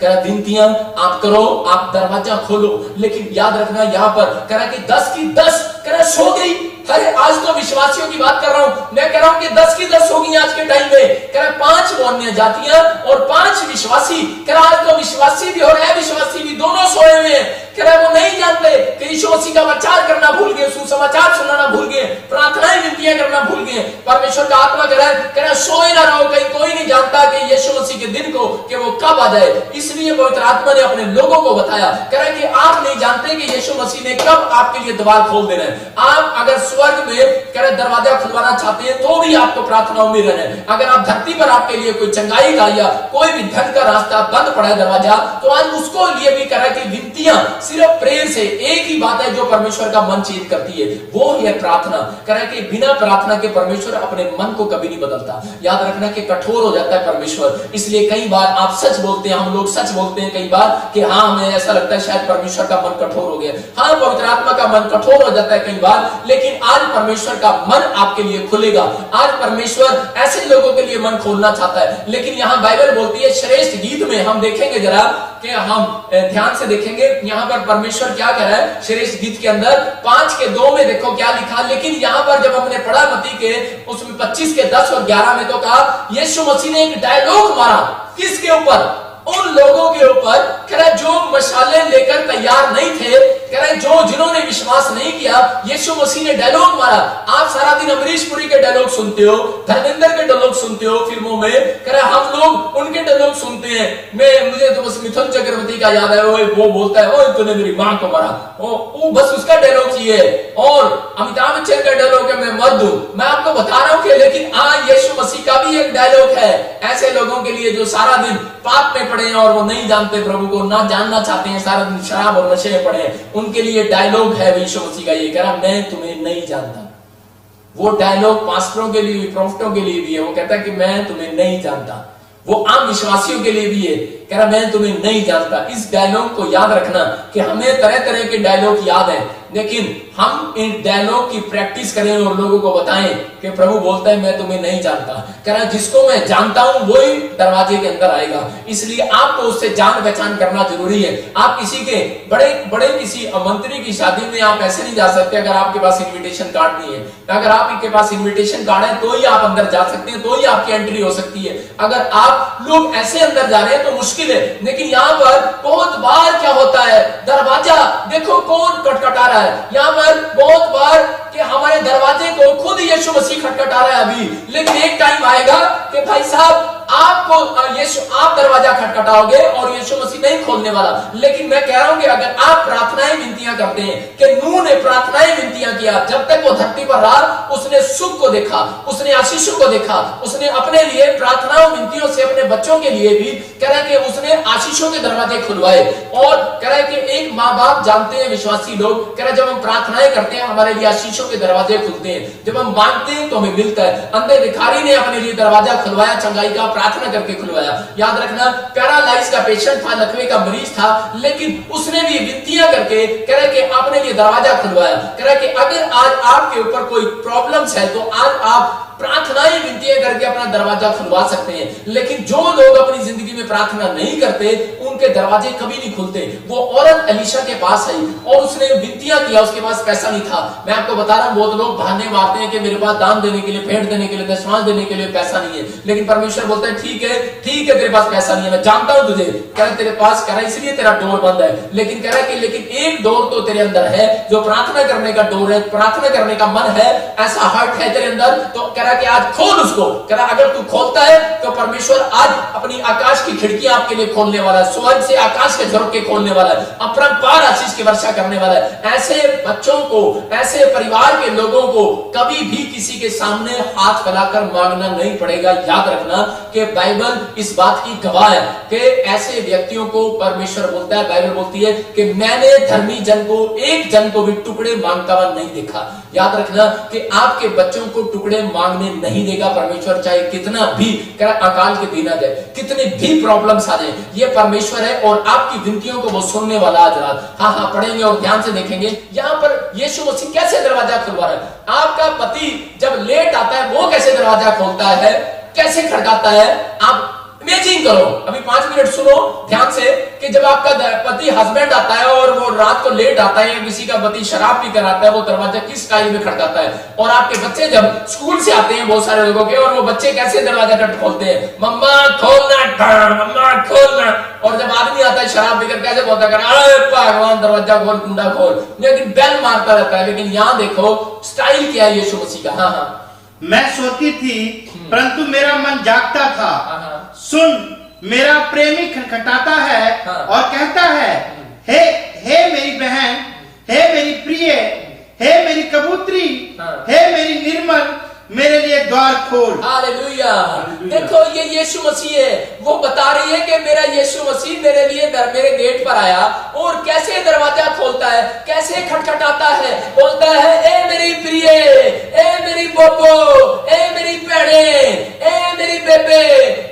कह रहा विनतियां आप करो, आप दरवाजा खोलो, लेकिन याद रखना यहाँ पर कह रहा कि 10 की 10 कह रहा सो गई। अरे आज तो विश्वासियों की बात कर रहा हूं, मैं कह रहा हूं कि 10 की 10 होगी आज के टाइम में। कह रहा 5 वो अन्य जातियां और 5 विश्वासी। कह रहा आज तो विश्वासी भी और अविश्वासी भी दोनों सोए हुए हैं। कह रहा वो नहीं जानते कि यीशु मसीह का प्रचार करना भूल गए, सुसमाचार सुनाना भूल गए, प्रार्थनाएं विनतियां करना भूल गए। परमेश्वर का आत्मा कह रहा सोए ना रहो, कहीं कोई नहीं जानता कि यीशु मसीह के दिन को कि वो कब आ जाए। इसलिए पवित्र आत्मा ने अपने लोगों को बताया, कह रहा कि आप नहीं जानते कि यीशु मसीह ने कब आपके लिए द्वार खोल देना है। आप अगर स्वर्ग में कह रहे दरवाजा खुलवाना चाहते हैं तो भी आपको प्रार्थनाओं में रहना है। अगर आप धरती पर आपके लिए कोई चंगाई का या कोई भी धन का रास्ता बंद पड़ा है दरवाजा, तो आज उसको लिए भी कह रहा है कि विनतियां सिर्फ प्रेयर से एक ही बात है जो परमेश्वर का मन चेत करती है, वो है प्रार्थना। कह रहा है कि बिना प्रार्थना के परमेश्वर अपने मन को कभी नहीं बदलता। याद रखना कि कठोर हो जाता है परमेश्वर। इसलिए कई बार आप सच बोलते हैं, हम लोग सच बोलते हैं कई बार कि हाँ हमें ऐसा लगता है शायद परमेश्वर का मन कठोर हो गया। हाँ पवित्र आत्मा का मन कठोर हो जाता है कई बार, लेकिन आज परमेश्वर का मन आपके लिए खुलेगा। आज परमेश्वर ऐसे लोगों के लिए मन खोलना चाहता है। लेकिन यहाँ बाइबल बोलती है श्रेष्ठ गीत में हम देखेंगे जरा कि हम ध्यान से देखेंगे यहाँ पर परमेश्वर क्या कह रहा है। श्रेष्ठ गीत के अंदर 5:2 में देखो क्या लिखा। लेकिन यहाँ पर जब हमने पढ़ा मत्ती के उसमें 25:10 और 11 में तो कहा यीशु मसीह ने एक डायलॉग मारा। किसके ऊपर? उन लोगों के ऊपर। कह रहा जो मशाले लेकर तैयार नहीं थे, कह रहा जो जिन्होंने विश्वास नहीं किया, यीशु मसीह ने डायलॉग मारा। आप सारा दिन अमरीश पुरी के डायलॉग सुनते हो, धर्मेंद्र के डायलॉग सुनते हो फिल्मों में, कह रहा हम लोग उनके डायलॉग सुनते हैं। मुझे तो बस मिथुन चक्रवर्ती का याद है, वो बोलता है ओए तूने मेरी मां को मारा, वो बस उसका डायलॉग चाहिए। और अमिताभ बच्चन का डायलॉग है मैं मर दूं। मैं आपको बता रहा हूं कि लेकिन आज यीशु मसीह का भी एक डायलॉग है ऐसे लोगों के लिए जो सारा दिन पाप में पड़े हैं और वो नहीं जानते प्रभु को, ना जानना चाहते हैं, सारा दिन शराब और नशे में पड़े हैं। उनके लिए डायलॉग है यीशु मसीह का, ये कह रहा मैं तुम्हें नहीं जानता। वो डायलॉग पास्टरों के लिए भी, प्रोफेटों के लिए भी है। वो कहता है कि मैं तुम्हें नहीं जानता। वो आम विश्वासियों के लिए भी है, कह रहा मैं तुम्हें नहीं जानता। इस डायलॉग को याद रखना कि हमें तरह तरह के डायलॉग याद है, लेकिन हम इन डायलॉग की प्रैक्टिस करें और लोगों को बताएं कि प्रभु बोलता है मैं तुम्हें नहीं जानता। कह रहा जिसको मैं जानता हूं वही दरवाजे के अंदर आएगा। इसलिए आपको उससे जान पहचान करना जरूरी है। आप किसी के बड़े किसी मंत्री की शादी में आप ऐसे नहीं जा सकते अगर आपके पास इन्विटेशन कार्ड नहीं है। अगर आपके पास इन्विटेशन कार्ड है तो ही आप अंदर जा सकते हैं, तो ही आपकी एंट्री हो सकती है। अगर आप लोग ऐसे अंदर जा रहे हैं तो मुश्किल है। लेकिन यहाँ पर बहुत बार क्या होता है, दरवाजा देखो कौन खटखटा रहा है। यहाँ पर बहुत बार कि हमारे दरवाजे को खुद यीशु मसीह खटखटा रहा है अभी। लेकिन एक टाइम आएगा कि भाई साहब आपको आप दरवाजा खटखटाओगे और यीशु मसीह नहीं खोलने वाला। लेकिन मैं कह रहा हूं कि अगर आप प्रार्थनाएं विनतियां करते हैं, कि नूह ने प्रार्थनाएं विनतियां किया, जब तक वो धरती पर रहा उसने सुख को देखा, उसने आशीषों को देखा, उसने अपने लिए प्रार्थनाओं विनतियों से अपने बच्चों के लिए भी कह रहा है कि उसने आशीषों के दरवाजे खुलवाए। और कह रहा है कि एक माँ बाप जानते हैं विश्वासी लोग, कह रहा है जब हम प्रार्थनाएं करते हैं हमारे लिए आशीषों के दरवाजे खुलते हैं। जब हम मांगते हैं तो हमें मिलता है। अंधे भिखारी ने अपने लिए दरवाजा खुलवाया, चंगाई का प्रार्थना करके खुलवाया। याद रखना पैरालाइज का पेशेंट था, लकवे का मरीज था, लेकिन उसने भी विनतियां करके कह रहा है कि अपने लिए दरवाजा खुलवाया। कह रहा है कि अगर आज आपके ऊपर कोई प्रॉब्लम्स है तो आज आप प्रार्थनाएं विनतियां करके अपना दरवाजा खुलवा सकते हैं। लेकिन जो लोग अपनी जिंदगी में प्रार्थना नहीं करते उनके दरवाजे कभी नहीं खुलते। वो औरत एलिशा के पास आई और उसने विनतियां किया, उसके पास पैसा नहीं था। मैं आपको बता रहा हूं बहुत लोग बहाने मारते हैं कि मेरे पास दान देने के लिए, भेंट देने के लिए, दशमांश देने के लिए पैसा नहीं है। लेकिन परमेश्वर बोलता है ठीक है तेरे पास पैसा नहीं है, मैं जानता हूं तुझे, कह रहा तेरे पास, कह रहा इसलिए तेरा डोर बंद है। लेकिन कह रहा कि लेकिन एक डोर तो तेरे अंदर है जो प्रार्थना करने का डोर है, प्रार्थना करने का मन है, ऐसा हर्ट है तेरे अंदर। तो कह रहा कि आज खोल उसको। कह रहा अगर तू खोलता है तो परमेश्वर आज अपनी आकाश की खिड़कियां आपके लिए खोलने वाला है, स्वर्ग से आकाश के झरोखे खोलने वाला है, अपरंपार आशीष की वर्षा करने वाला है। ऐसे बच्चों को, ऐसे परिवार के लोगों को कभी भी किसी के सामने हाथ फैलाकर मांगना नहीं पड़ेगा। याद रखना कि बाइबल इस बात की गवाह है कि ऐसे व्यक्तियों को परमेश्वर बोलता है, बाइबल बोलती है कि मैंने धर्मी जन को, एक जन को भी टुकड़े मांगता हुआ नहीं देखा। याद रखना कि आपके बच्चों को टुकड़े मांगने नहीं देगा परमेश्वर, चाहे कितना भी अकाल के दिन आ जाए, कितने भी प्रॉब्लम्स आ जाए, ये परमेश्वर है और आपकी विनतियों को वो सुनने वाला आज रात। हाँ पढ़ेंगे और ध्यान से देखेंगे यहाँ पर यीशु मसीह कैसे दरवाजा खुलवा रहा है। आपका पति जब लेट आता है वो कैसे दरवाजा खोलता है, कैसे खड़काता है। आप इमेजिन करो, अभी 5 मिनट सुनो ध्यान से, कि जब आपका पति हस्बैंड आता है और वो रात को लेट आता है, या किसी का पति शराब पी कर आता है, वो दरवाजा किस स्टाइल में खटखटाता है। और आपके बच्चे जब स्कूल से आते हैं बहुत सारे लोगों के, और वो बच्चे कैसे दरवाजा खट खोलते हैं, मम्मा खोलना, मम्मा खोलना। और जब आदमी आता है शराब पीकर, कैसे बोलता है, अरे भगवान दरवाजा खोल, कुंडा खोल, लेकिन बेल मारता रहता है। लेकिन यहाँ देखो स्टाइल क्या है यीशु मसीह का। हाँ हाँ, मैं सोती थी परंतु मेरा मन जागता था, सुन मेरा प्रेमी खटखटाता है और कहता है, हे मेरी बहन, हे मेरी प्रिय, हे मेरी कबूतरी, हे मेरी निर्मल, मेरे लिए द्वार खोल। हालेलुया। देखो ये यीशु मसीह है, वो बता रही है कि मेरा यीशु मसीह मेरे लिए मेरे गेट पर आया और कैसे दरवाजा खोलता है, कैसे खटखटाता है, बोलता है, ए मेरी प्रिय, ए मेरी बोबो, ए मेरी बहने, ए मेरी बेबे,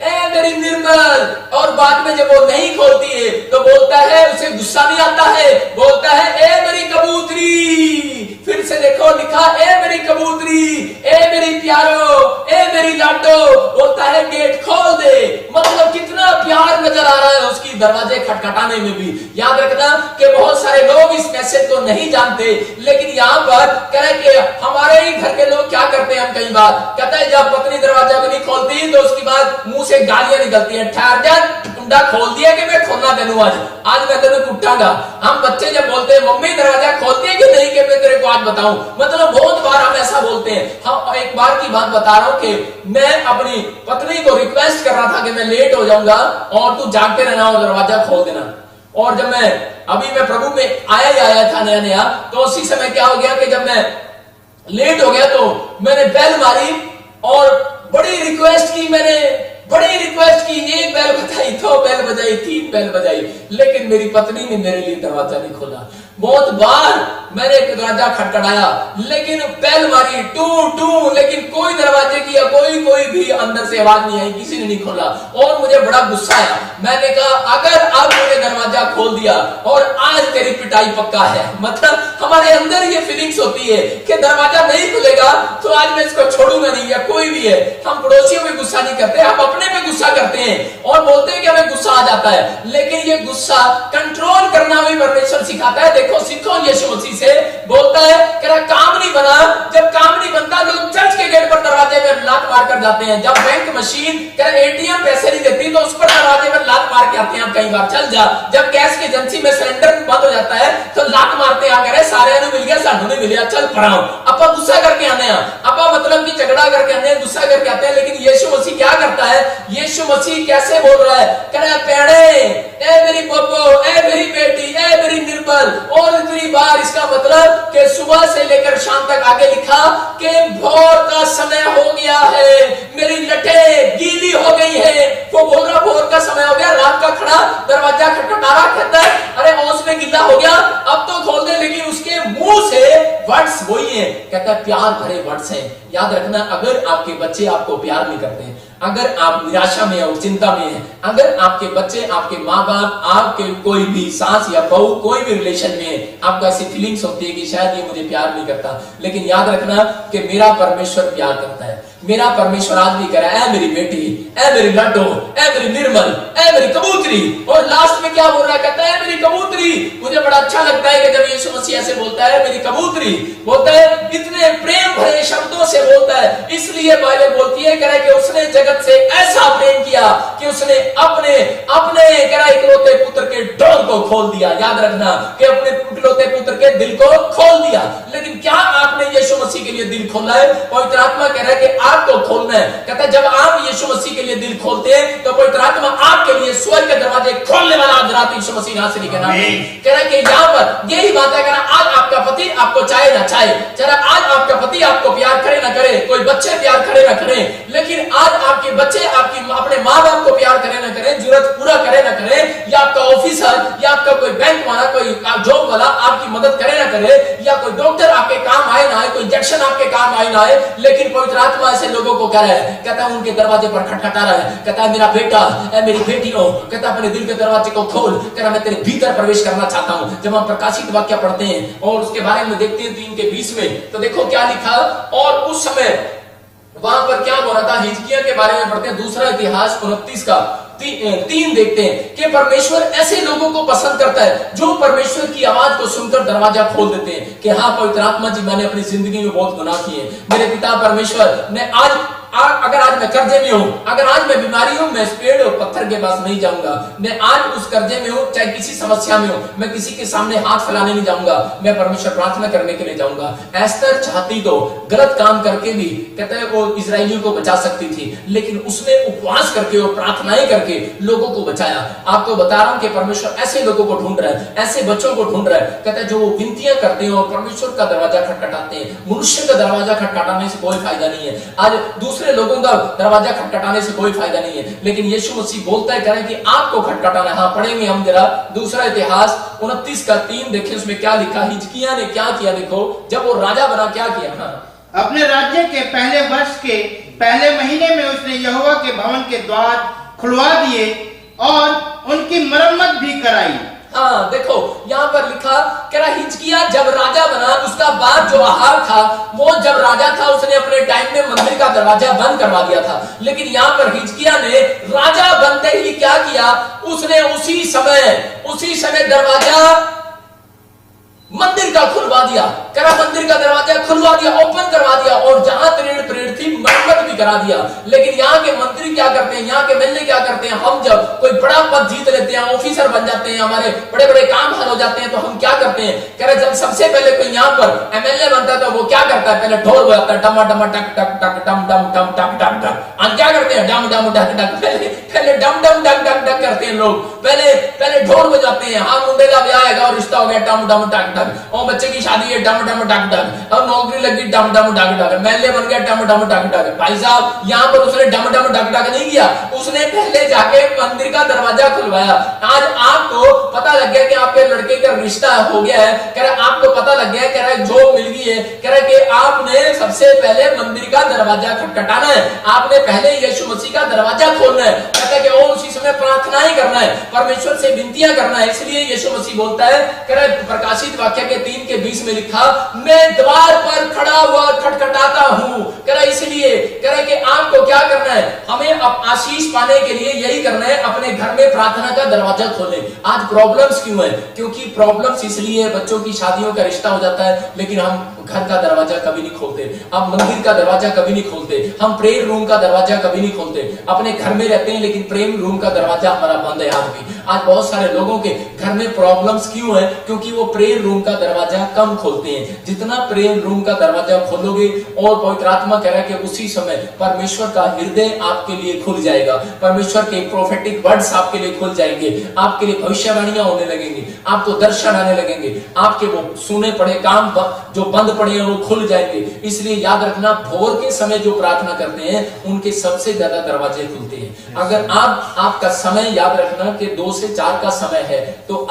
ए मेरी निर्मल। और बाद में जब वो नहीं खोलती है तो बोलता है, उसे गुस्सा नहीं आता है, बोलता है, ए मेरी कबूतरी। फिर से देखो लिखा, ए मेरी कबूतरी, ए मेरी प्यारो, ए मेरी लाडो, बोलता है गेट खोल दे। मतलब कितना प्यार नजर आ रहा है उसकी दरवाजे खटखटाने में भी। याद रखना कि बहुत सारे लोग इस मैसेज को नहीं जानते, लेकिन यहाँ पर कह रहे कि हमारे ही घर के लोग क्या करते हैं, हम कई बार कहते हैं जब पत्नी दरवाजा नहीं खोलती तो उसके बाद मुंह से गालियां निकलती हैं, ठहर जा, कुंडा खोल दिया कि मैं खोलना तेनू आज मैं तेनू कुटांगा। हम बच्चे जब बोलते हैं मम्मी दरवाजा खोलती है कि नहीं कि मैं तेरे को आज बताऊं, मतलब बहुत बार हम ऐसा बोलते हैं। हम एक बार की बात बता रहा हूं कि मैं अपनी पत्नी को रिक्वेस्ट कर रहा था कि मैं लेट हो जाऊंगा और तू जागते रहना और दरवाजा खोल देना। और जब मैं प्रभु में आया ही आया था नया नया, तो उसी समय क्या हो गया कि जब मैं लेट हो गया तो मैंने बेल मारी और बड़ी रिक्वेस्ट की, एक बेल बजाई, 2 बेल बजाई, 3 बेल बजाई, लेकिन मेरी पत्नी ने मेरे लिए दरवाजा नहीं खोला। बहुत बार मैंने दरवाजा खटखटाया, लेकिन बेल मारी, टू टू, लेकिन कोई दरवाजे की या कोई भी अंदर से आवाज नहीं आई, किसी ने नहीं खोला। और मुझे बड़ा गुस्सा आया। मैंने कहा अगर अब मैंने दरवाजा खोल दिया और आज तेरी पिटाई पक्का है। मतलब हमारे अंदर ये फीलिंग्स होती है कि दरवाजा नहीं खुलेगा तो आज मैं इसको छोड़ूंगा नहीं, या कोई भी है। हम पड़ोसियों में गुस्सा नहीं करते, हम अपने पे गुस्सा करते हैं और बोलते हैं कि हमें गुस्सा आ जाता है, लेकिन ये गुस्सा कंट्रोल करना भी परमेश्वर सिखाता है। देखो सीखो यीशु मसीह से, बोलता है कि काम नहीं बना, जब काम नहीं बनता लोग चर्च के गेट पर दरवाजे में लात मार कर जाते हैं। जब बैंक मशीन एटीएम पैसे नहीं देती तो उस पर दरवाजे में लात मार के आते हैं। कई बार चल जा, जब गैस की एजेंसी में सिलेंडर बंद हो जाता है तो लात मारते हैं, करे सारे मिल गया, सानू नहीं मिलिया, चल पड़ाओ। अपा गुस्सा करके आने हैं, अपा मतलब कि झगड़ा करके आने हैं, गुस्सा करके आते हैं। लेकिन यीशु मसीह क्या करता है, यीशु मसीह कैसे बोल रहा है, कह रहा है पेड़े, ए मेरी बब्बो, ए मेरी बेटी, ए मेरी निर्बल। और इतनी बार इसका मतलब कि सुबह से लेकर शाम तक आगे लिखा कि भोर का समय हो गया है, मेरी लटें गीली हो गई है। वो बोल रहा भोर का समय हो गया, रात का खड़ा दरवाजा खटखटा रहा, कहता है अरे ओस में गीला हो गया अब तो खोल दे। लेकिन उसके मुंह से वर्ड्स वही है, कहता है प्यार भरे वर्ड्स हैं। याद रखना, अगर आपके बच्चे आपको प्यार नहीं करते, अगर आप निराशा में और चिंता में हैं, अगर आपके बच्चे, आपके माँ बाप, आपके कोई भी सास या बहू कोई भी रिलेशन में है, आपको ऐसी फीलिंग्स होती है कि शायद ये मुझे प्यार नहीं करता, लेकिन याद रखना कि मेरा परमेश्वर प्यार करता है। मेरा परमेश्वर आज भी कह रहा है, ए मेरी बेटी, ए मेरी लड्डू, ए मेरी निर्मल, ए मेरी कबूतरी। और लास्ट में क्या बोल रहा है, कहता है मेरी कबूतरी। मुझे बड़ा अच्छा लगता है कि जब यीशु मसीह ऐसे बोलता है मेरी कबूतरी, बोलता है इतने प्रेम भरे शब्दों से बोलता है। इसलिए बाइबल बोलती है कह कि उसने जगत से ऐसा प्रेम किया कि उसने अपने इकलौते पुत्र के डोर को खोल दिया। याद रखना कि अपने इकलौते पुत्र के दिल को खोल दिया। लेकिन क्या आपने यीशु मसीह के लिए दिल खोला है? पवित्र आत्मा कह रहा है कि आपको खोलना है। कहता है जब आप यीशु मसीह के लिए दिल खोलते हैं तो पवित्र आत्मा आपके लिए स्वर्ग के दरवाजे खोलने वाला आज रात यीशु मसीह नासरी के नाम में कह रहा है कि यहाँ पर यही बात है। आज आपका पति आपको चाहे ना चाहे, जरा आज आपका पति आपको प्यार करे ना करे, कोई बच्चे प्यार करे ना करे, लेकिन आज आपके बच्चे अपने माँ बाप को प्यार करे ना करे, जरूरत पूरा करे ना करे, या आपका ऑफिसर या आपका कोई बैंक वाला, कोई जॉब वाला आपकी मदद करे ना करे, या कोई डॉक्टर आपके काम आए ना आए, कोई इंजेक्शन आपके काम आए ना आए, लेकिन पवित्र आत्मा ऐसे लोगों को कह रहा है, कहता है उनके दरवाजे पर खटखटा रहा है, कहता है मेरा बेटा, मेरी बेटी हो, कहता है अपने दिल के दरवाजे को खोल, कहता मैं तेरे भीतर प्रवेश करना चाहता हूं। जब हम प्रकाशित वाक्य पढ़ते हैं और उसके बारे में देखते हैं 3:20 में, तो देखो क्या लिखा, और उस समय वहां पर क्या हो रहा था, हिजकिय्याह के बारे में पढ़ते हैं, दूसरा इतिहास 29 का 3 देखते हैं कि परमेश्वर ऐसे लोगों को पसंद करता है जो परमेश्वर की आवाज को सुनकर दरवाजा खोल देते हैं कि हाँ पवित्र आत्मा जी, मैंने अपनी जिंदगी में बहुत गुनाह किए, मेरे पिता परमेश्वर ने अगर आज मैं कर्जे में हूं, अगर आज मैं बीमारी हूं, मैं इस पेड़ और पत्थर के पास नहीं जाऊंगा, मैं आज उस कर्जे में हूं, चाहे किसी समस्या में हूं, मैं किसी के सामने हाथ फैलाने नहीं जाऊंगा, मैं परमेश्वर प्रार्थना करने के लिए जाऊंगा। एस्तर चाहती तो गलत काम करके भी, कहते हैं वो इजरायलियों को बचा सकती थी, लेकिन उसने उपवास करके और प्रार्थनाएं करके लोगों को बचाया। आपको बता रहा हूं कि परमेश्वर ऐसे लोगों को ढूंढ रहा है, ऐसे बच्चों को ढूंढ रहा है, कहते हैं जो विनतियां करते हैं और परमेश्वर का दरवाजा खटखटाते हैं। मनुष्य का दरवाजा खटखटाने से कोई फायदा नहीं है, आज दूसरे लोगों का दरवाजा खटखटाने से कोई फायदा नहीं है, लेकिन यीशु मसीह बोलता है करें कि आपको खटखटाना है। हाँ पढ़ेंगे हम जरा दूसरा इतिहास 29 का 3 देखिए, उसमें क्या लिखा, हिजकिय्याह ने क्या किया, देखो जब वो राजा बना क्या किया। हाँ, अपने राज्य के पहले वर्ष के पहले महीने में उसने यहोवा के भवन के द्वार खुलवा दिए और उनकी मरम्मत भी कराई। हाँ देखो यहाँ पर लिखा, कह रहा हिजकिय्याह जब राजा बना, उसका बाद जो आहाब था, वो जब राजा था उसने अपने टाइम में मंदिर का दरवाजा बंद करवा दिया था, लेकिन यहाँ पर हिजकिय्याह ने राजा बनते ही क्या किया, उसने उसी समय दरवाजा मंदिर का खुलवा दिया, करा मंदिर का दरवाजा खुलवा दिया, ओपन करवा दिया, और जहां ऋण थी मरम्मत भी करा दिया। लेकिन यहाँ के मंत्री क्या करते हैं, यहाँ के मिलने क्या करते हैं, हम जब कोई बड़ा पद जीत लेते हैं, ऑफिसर बन जाते हैं, हमारे बड़े बड़े काम हल हो जाते हैं, तो हम क्या करते हैं, कह रहे जब सबसे पहले कोई यहाँ पर एमएलए बनता है तो वो क्या करता है, पहले ढोल बजाता है, डमा डमा टक टक टक डम डम टम टक टक टक। हम क्या करते हैं, डम डम टक टक, पहले डम डम टक टक टक करते हैं लोग, पहले ढोल बजाते हैं। हाँ मुंडे का ब्याह है और रिश्ता हो गया, डम डम टक टक, और बच्चे की शादी है, डम डम टक टक, और नौकरी लगी, डम डम टक टक, एमएलए बन गया, डम डम टक टक। भाई साहब यहाँ पर उसने डम डम टक टक नहीं किया, उसने पहले जाके मंदिर का दरवाजा खुलवाया। आज आपको पता लग गया कि आपके लड़के का रिश्ता हो गया है, कह रहा आपको पता लग गया, कह रहा जॉब मिल गई है, कह रहा कि आपने सबसे पहले मंदिर का दरवाजा खटखटाना है, आपने पहले यीशु मसीह का दरवाजा खोलना है, कहता है कि और उसी समय प्रार्थनाएं करना है, परमेश्वर से विनतियां करना है। इसलिए यीशु मसीह बोलता है, कह रहा प्रकाशित वाक्य के 3 के 20 में लिखा, मैं द्वार पर खड़ा हुआ खटखटाता हूं। कह रहा इसलिए कह रहा कि आपको क्या करना है, हमें आशीष पाने के लिए यही करना है, अपने घर में प्रार्थना का दरवाजा खोलें। आज प्रॉब्लम्स क्यों है, क्योंकि प्रॉब्लम्स इसलिए है, बच्चों की शादियों का रिश्ता हो जाता है, लेकिन हम घर का दरवाजा कभी नहीं खोलते, हम मंदिर का दरवाजा कभी नहीं खोलते, हम प्रेयर रूम का दरवाजा कभी नहीं खोलते। अपने घर में रहते हैं लेकिन प्रेम रूम का दरवाजा हमारा बंद है। आज भी आज बहुत सारे लोगों के घर में प्रॉब्लम्स क्यों है, क्योंकि वो प्रेयर रूम का दरवाजा कम खोलते हैं। जितना प्रेयर रूम का दरवाजा खोलोगे, और पवित्र आत्मा कह रहा है कि उसी समय परमेश्वर का हृदय आपके लिए खुल जाएगा, परमेश्वर के प्रोफेटिक वर्ड्स आपके लिए खुल जाएंगे, आपके लिए भविष्यवाणियां होने लगेंगी, आपको दर्शन आने लगेंगे, आपके वो सुने पड़े काम जो बंद पड़े हैं वो खुल जाएंगे। इसलिए याद रखना, भोर के समय जो प्रार्थना करते हैं उनके सबसे ज्यादा दरवाजे खुलते हैं। अगर आपका समय याद रखना कि 2 से 4 का समय है, तो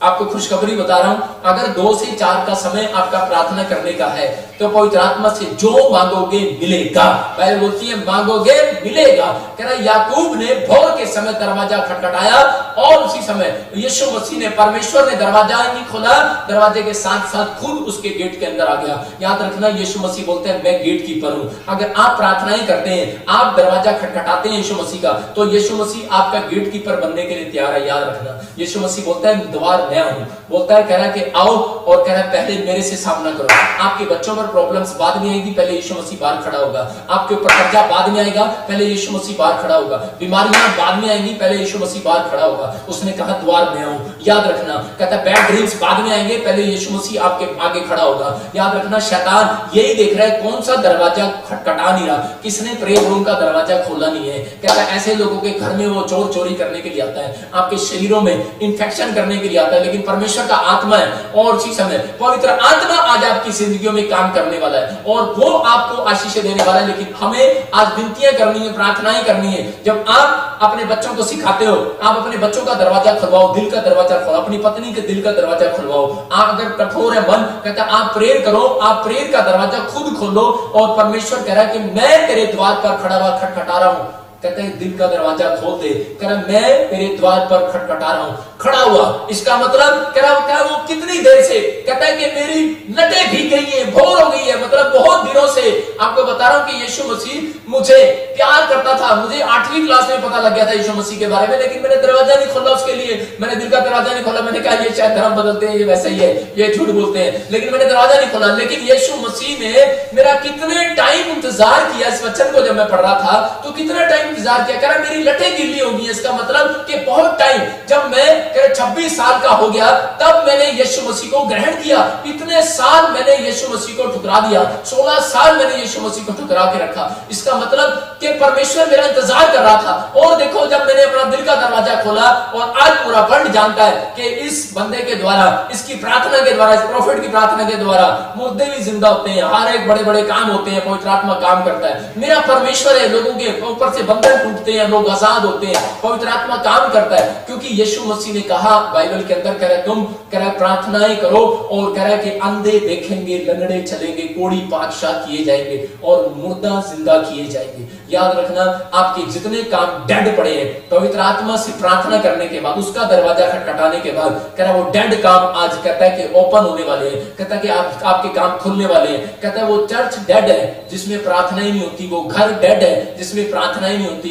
आपको खुशखबरी बता रहा हूं, अगर 2 से 4 का समय आपका प्रार्थना करने का है, तो पवित्र आत्मा से जो मांगोगे मिलेगा। पहले बोलती है मांगोगे मिलेगा। कह रहा याकूब ने भोर के समय दरवाजा खटखटाया, और उसी समय यीशु मसीह ने, परमेश्वर ने दरवाजा नहीं खोला, दरवाजे के साथ साथ खुद उसके गेट के अंदर आ गया। याद रखना, यीशु मसीह बोलते हैं मैं गेट कीपर हूं। अगर आप प्रार्थनाएं करते हैं, आप दरवाजा खटखटाते हैं यीशु मसीह का, तो यीशु मसीह आपका गेट कीपर बनने के लिए तैयार है। याद रखना, यीशु मसीह बोलता है द्वार मैं हूं, बोलता है, कह रहा कि आओ, और कह रहा पहले मेरे से सामना करो। आपके बच्चों पर प्रॉब्लम्स बाद में आएगी, पहले यीशु मसीह बाहर खड़ा होगा। आपके ऊपर कर्जा बाद में आएगा, पहले यीशु मसीह बाहर खड़ा होगा। बीमारियां बाद में आएंगी, पहले यीशु मसीह बाहर खड़ा होगा। उसने कहा द्वार मैं हूं। याद रखना, कहता बैड ड्रीम्स बाद में आएंगे, पहले यीशु मसीह आपके आगे खड़ा होगा। याद रखना, शैतान यही देख रहा है कौन सा दरवाजा खटखटा नहीं रहा, किसने प्रेयर रूम का दरवाजा खोला नहीं है। कहता ऐसे लोगों के घर में वो चोर चोरी करने के लिए आता है, आपके शरीरों में इंफेक्शन करने के लिए आता है, लेकिन परमेश्वर का आत्मा है, और उसी समय पवित्र आत्मा आज आपकी जिंदगियों में काम करने वाला है, और वो आपको आशीष देने वाला है। लेकिन हमें आज विनतियां करनी है, प्रार्थनाएं करनी है। जब आप अपने बच्चों को सिखाते हो, आप अपने बच्चों का दरवाजा खुलवाओ, दिल का दरवाजा खुलवाओ, अपनी पत्नी के दिल का दरवाजा खुलवाओ। आप अगर कठोर है मन, कहता आप प्रेयर करो, आप प्रेयर का दरवाजा खुद खोलो, और परमेश्वर कह रहा है कि मैं तेरे द्वार पर खड़ा हुआ खटखटा रहा हूं, कहते हैं दिल का दरवाजा खोल दे। कह रहा मैं मेरे द्वार पर खटखटा रहा हूं, खड़ा हुआ। इसका मतलब कह रहा वो कितनी देर से, कहता है कि मेरी लटें भीग गई है, भोर हो गई है, मतलब बहुत दिनों से आपको बता रहा हूं कि यीशु मसीह मुझे प्यार करता था। मुझे 8वीं क्लास में पता लग गया था यीशु मसीह के बारे में, लेकिन मैंने दरवाजा नहीं खोला उसके लिए, मैंने दिल का दरवाजा नहीं खोला। मैंने कहा ये शायद धर्म बदलते हैं, ये वैसे ही है, ये झूठ बोलते हैं, लेकिन मैंने दरवाजा नहीं खोला। लेकिन यीशु मसीह ने मेरा कितने टाइम इंतजार किया। इस वचन को जब मैं पढ़ रहा था तो कितना टाइम इंतजार किया। कह रहा मेरी लटें गिल्ली होगी, इसका मतलब कि बहुत टाइम। जब मैं 26 साल का हो गया तब मैंने यीशु मसीह को ग्रहण किया। इतने साल मैंने यीशु मसीह को ठुकरा दिया, 16 साल मैंने यीशु मसीह को ठुकरा के रखा। इसका मतलब कि परमेश्वर मेरा इंतजार कर रहा था। और देखो जब मैंने अपना दिल का दरवाजा खोला, और आज पूरा वर्ल्ड जानता है कि इस बंदे के द्वारा, इसकी प्रार्थना के द्वारा, इस प्रोफेट की प्रार्थना के द्वारा मुर्दे भी जिंदा होते हैं, हर एक बड़े बड़े काम होते हैं, पवित्र आत्मा काम करता है। मेरा परमेश्वर है, लोगों के ऊपर से बंधन टूटते हैं, लोग आजाद होते हैं, पवित्र आत्मा काम करता है। क्योंकि यीशु मसीह ने कहा बाइबल के अंदर, कह रहा तुम कह रहा प्रार्थनाएं करो, और कह रहा कि अंधे देखेंगे, लंगड़े चलेंगे, कोढ़ी बादशाह किए जाएंगे, और मुर्दा जिंदा किए जाएंगे। याद रखना आपके जितने काम डेड पड़े हैं, पवित्र आत्मा से प्रार्थना करने के बाद, उसका दरवाजा खटखटाने के बाद, कह रहा वो डेड काम आज कहता है कि ओपन होने वाले हैं, कहता है कि आपके काम खुलने वाले हैं। कहता है वो चर्च डेड है जिसमें प्रार्थना ही नहीं होती, वो घर डेड है जिसमें प्रार्थना ही नहीं होती,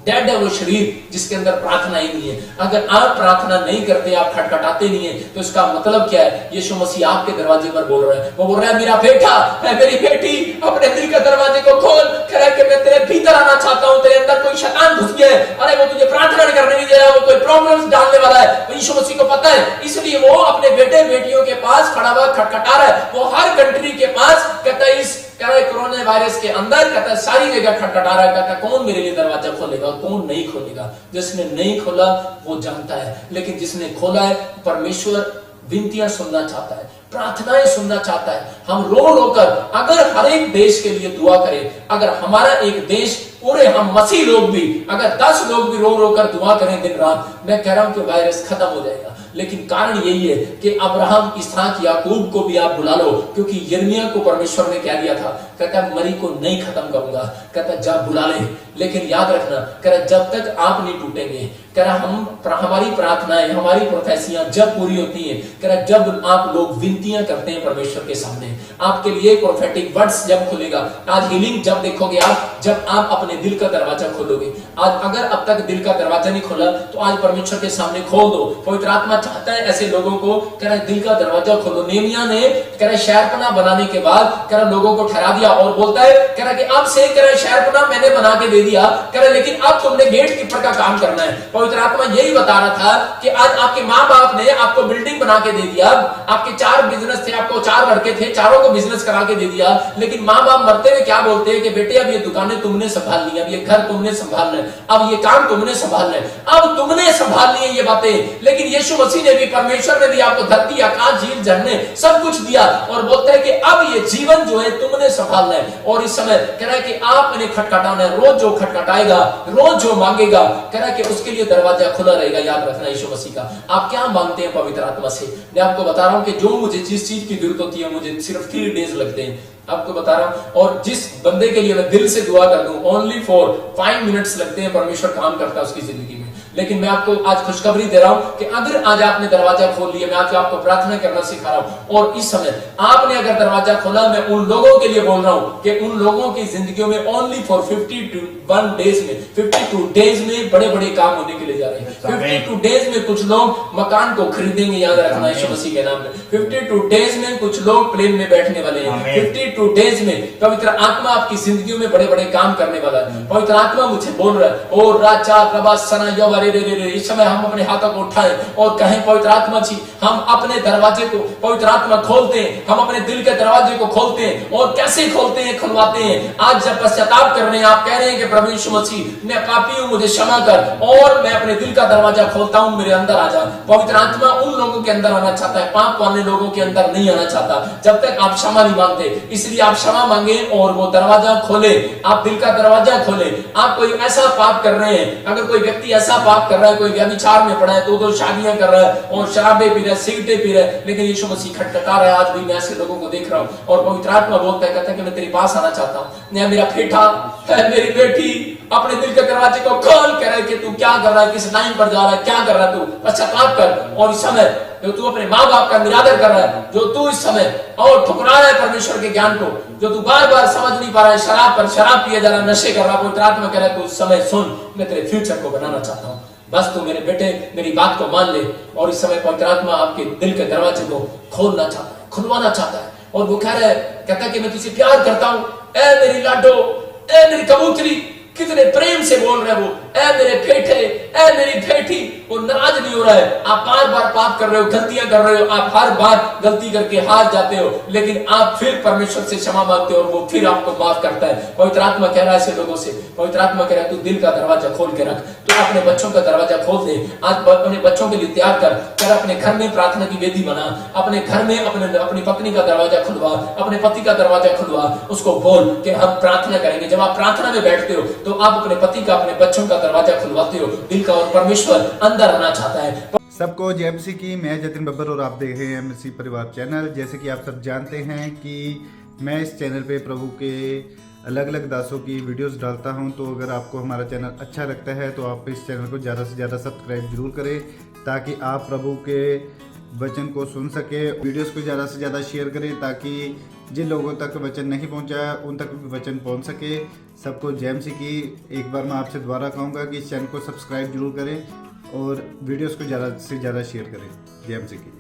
डेड है वो शरीर जिसके अंदर प्रार्थना ही नहीं है। अगर आप प्रार्थना नहीं करते, आप खटखटाते नहीं है, तो इसका मतलब क्या है? यीशु मसीह आपके दरवाजे पर बोल रहा है। वो बोल रहा है मेरा बेटा है, मेरी बेटी, अपने दिल के दरवाजे को खोल। कह रहा है कि मैं तेरे भीतर आना चाहता हूं, तेरे अंदर कोई शैतान घुस गया है, अरे वो तुझे प्रार्थना नहीं करने नहीं दे रहा, वो कोई प्रॉब्लम्स डालने वाला है। यीशु मसीह को पता है, इसलिए वो अपने बेटे बेटियों के पास खड़ा हुआ खटखटा रहा है। वो हर कंट्री के पास कहता है, इस कोरोना वायरस के अंदर कहता है सारी जगह खटखटा रहा है। कहता है कौन मेरे लिए दरवाजा खोलेगा, कौन नहीं खोलेगा। जिसने नहीं खोला वो जानता है, लेकिन जिसने खोला है, परमेश्वर विनतियां सुनना चाहता है, प्रार्थनाएं सुनना चाहता है। हम रो रो कर अगर हर एक देश के लिए दुआ करें, अगर हमारा एक देश पूरे हम मसीह लोग भी, अगर 10 लोग भी रो रो कर दुआ करें दिन रात, मैं कह रहा हूं कि वायरस खत्म हो जाएगा। लेकिन कारण यही है कि अब्राहम, इसहाक, याकूब को भी आप बुला लो, क्योंकि यिर्मयाह को परमेश्वर ने क्या दिया था? कहता मरी को नहीं खत्म करूंगा, कहता जब बुला ले। लेकिन याद रखना, कह रहा जब तक आप नहीं टूटेंगे, कह रहा हमारी प्रार्थनाएं, हमारी प्रोफेसियां जब पूरी होती हैं, कह रहा जब आप लोग विनतियां करते हैं परमेश्वर के सामने, आपके लिए प्रोफेटिक वर्ड्स जब खुलेगा। आज हीलिंग जब देखोगे आप, जब आप अपने दिल का दरवाजा खोलोगे। आज अगर अब तक दिल का दरवाजा नहीं खोला, तो आज परमेश्वर के सामने खोल दो। पवित्र आत्मा चाहता है ऐसे लोगों को, कह रहा दिल का दरवाजा खोलो। नेमिया ने कह रहा शहरपनाह बनाने के बाद, कह रहा लोगों को ठहरा दिया और बोलता है, कह रहा कि अब से कह रहा शहरपनाह मैंने बना के दे दिया, कह रहा लेकिन अब तुमने गेट कीपर का काम करना है। पवित्र आत्मा यही बता रहा था कि आज आपके माँ बाप ने आपको बिल्डिंग बना के दे दिया, आपके 4 बिजनेस थे, आपको 4 लड़के थे, चारों को बिजनेस करा के दे दिया, लेकिन माँ बाप मरते हुए क्या बोलते हैं कि बेटे अब ये दुकानें तुमने संभाल ली, अब ये घर तुमने संभालना है, अब ये काम तुमने संभालना है, अब तुमने संभाल ली ये बातें। लेकिन यीशु मसीह ने भी, परमेश्वर ने भी आपको धरती, आकाश, झील, झरने सब कुछ दिया, और बोलते हैं कि अब ये जीवन जो है तुमने संभालना है। और इस समय कह रहा है कि आपने खटखटाना है, रोज जो खटखटाएगा, रोज जो मांगेगा, कह रहा है कि उसके लिए दरवाजा खुला रहेगा। याद रखना यीशु मसीह का। आप क्या मांगते हैं पवित्र आत्मा से? मैं आपको बता रहा हूं कि जो मुझे जिस चीज की जरूरत होती है, मुझे सिर्फ 3 डेज लगते हैं, आपको बता रहा हूं। और जिस बंदे के लिए मैं दिल से दुआ कर दूं, ओनली फॉर 5 मिनट्स लगते हैं, परमेश्वर काम करता है उसकी जिंदगी में। लेकिन मैं आपको आज खुशखबरी दे रहा हूं कि अगर आज आपने दरवाजा खोल लिया, मैं आज आपको प्रार्थना करना सिखा रहा हूं, और इस समय आपने अगर दरवाजा खोला, मैं उन लोगों के लिए बोल रहा हूं कि उन लोगों की जिंदगियों में ओनली फॉर 51 डेज में, 52 डेज में बड़े बड़े काम होने के लिए जा रहे हैं। 52 डेज में कुछ लोग मकान को खरीदेंगे, याद रखना यीशु मसीह के नाम में। 52 डेज में कुछ लोग प्लेन में बैठने वाले हैं। 52 डेज में पवित्र आत्मा आपकी जिंदगियों में बड़े बड़े काम करने वाला है। पवित्र आत्मा मुझे बोल रहा है, और राजा प्रभा सना योवा रे रे रे। इस समय हम अपने हाथों को उठाएं और कहें पवित्र आत्मा जी, हम अपने दरवाजे को पवित्र आत्मा खोलते हैं, हम अपने दिल के दरवाजे को खोलते हैं। और कैसे खोलते हैं? खुलवाते हैं। आज जब पश्चाताप कर रहे हैं, आप कह रहे हैं कि प्रभु यीशु मसीह मैं पापी हूं, मुझे क्षमा कर, और मैं अपने दिल का दरवाजा खोलता हूं, मेरे अंदर आ जा। पवित्र आत्मा उन लोगों के अंदर आना चाहता है, पाप वाले लोगों के अंदर नहीं आना चाहता जब तक आप क्षमा नहीं मांगते। इसलिए आप क्षमा मांगे और वो दरवाजा खोले, आप दिल का दरवाजा खोले। आप कोई ऐसा पाप कर रहे हैं, अगर कोई व्यक्ति ऐसा पाप कर रहा है, कोई व्यभिचार में पड़ा है, 2-2 शादियां कर रहा है और शराबे पी रहा है, सिगरेटें पी रहा है, लेकिन यीशु मसीह खटखटा रहा है। आज भी मैं ऐसे लोगों को देख रहा हूं, और पवित्र आत्मा बोलता है, कहता है कि मैं तेरे पास आना चाहता हूं। मेरा बेटा है, मेरी बेटी, अपने दिल के दरवाजे को खोल कर कि तू क्या कर रहा है, किस लाइन पर जा रहा है, क्या कर रहा है, तू पश्चाताप कर। और इस समय जो तू अपने माँ बाप का निरादर कर रहा है, जो तू इस समय और ठुकरा रहा है परमेश्वर के ज्ञान को, जो तू बार बार समझ नहीं पा रहा है, शराब पर शराब पिए जा रहा है, नशे कर रहा है, पवित्र आत्मा कह रहा है तू इस समय सुन, मैं तेरे फ्यूचर को बनाना चाहता हूँ, बस तू मेरे बेटे मेरी बात को मान ले। और इस समय पवित्र आत्मा आपके दिल के दरवाजे को खोलना चाहता है, खुलवाना चाहता है। और वो कह रहा है, कहता है कि मैं तुझसे प्यार करता हूं, ए मेरी लाडो, ए मेरी कबूतरी, कितने प्रेम से बोल रहे वो, ए मेरे बेटे, ए मेरी बेटी। वो नाराज नहीं हो रहा है। आप बार बार पाप कर रहे हो, गलतियां कर रहे हो, आप हर बार गलती करके हार जाते हो, लेकिन आप फिर परमेश्वर से क्षमा मांगते हो और वो फिर आपको माफ करता है। पवित्र आत्मा कह रहा है ऐसे लोगों से, पवित्र आत्मा कह रहा है तू दिल का दरवाजा खोल के रख, तो अपने बच्चों का दरवाजा खोल दे। आज अपने बच्चों के लिए तैयार कर अपने घर में प्रार्थना की वेदी बना, अपने घर में अपनी पत्नी का दरवाजा खुलवा, अपने पति का दरवाजा खुलवा, उसको बोल कि हम प्रार्थना करेंगे। जब आप प्रार्थना में बैठते हो तो आप अपने पति का, अपने बच्चों का दरवाजा खुलवाते हो दिल का, और परमेश्वर अंदर आना चाहता है। सबको जय मसीह की। मैं जतिन बब्बर और आप देख रहे हैं मसीह परिवार चैनल। जैसे कि आप सब जानते हैं कि मैं इस चैनल पे प्रभु के अलग अलग दासों की वीडियोस डालता हूं, तो अगर आपको हमारा चैनल अच्छा लगता है तो आप इस चैनल को ज़्यादा से ज़्यादा सब्सक्राइब जरूर करें, ताकि आप प्रभु के वचन को सुन सके। वीडियोस को ज़्यादा से ज़्यादा शेयर करें, ताकि जिन लोगों तक वचन नहीं पहुंचा उन तक भी वचन पहुंच सके। सबको जय मसीह की। एक बार मैं आपसे दोबारा कहूँगा कि इस चैनल को सब्सक्राइब जरूर करें और वीडियोस को ज़्यादा से ज़्यादा शेयर करें। जय मसीह की।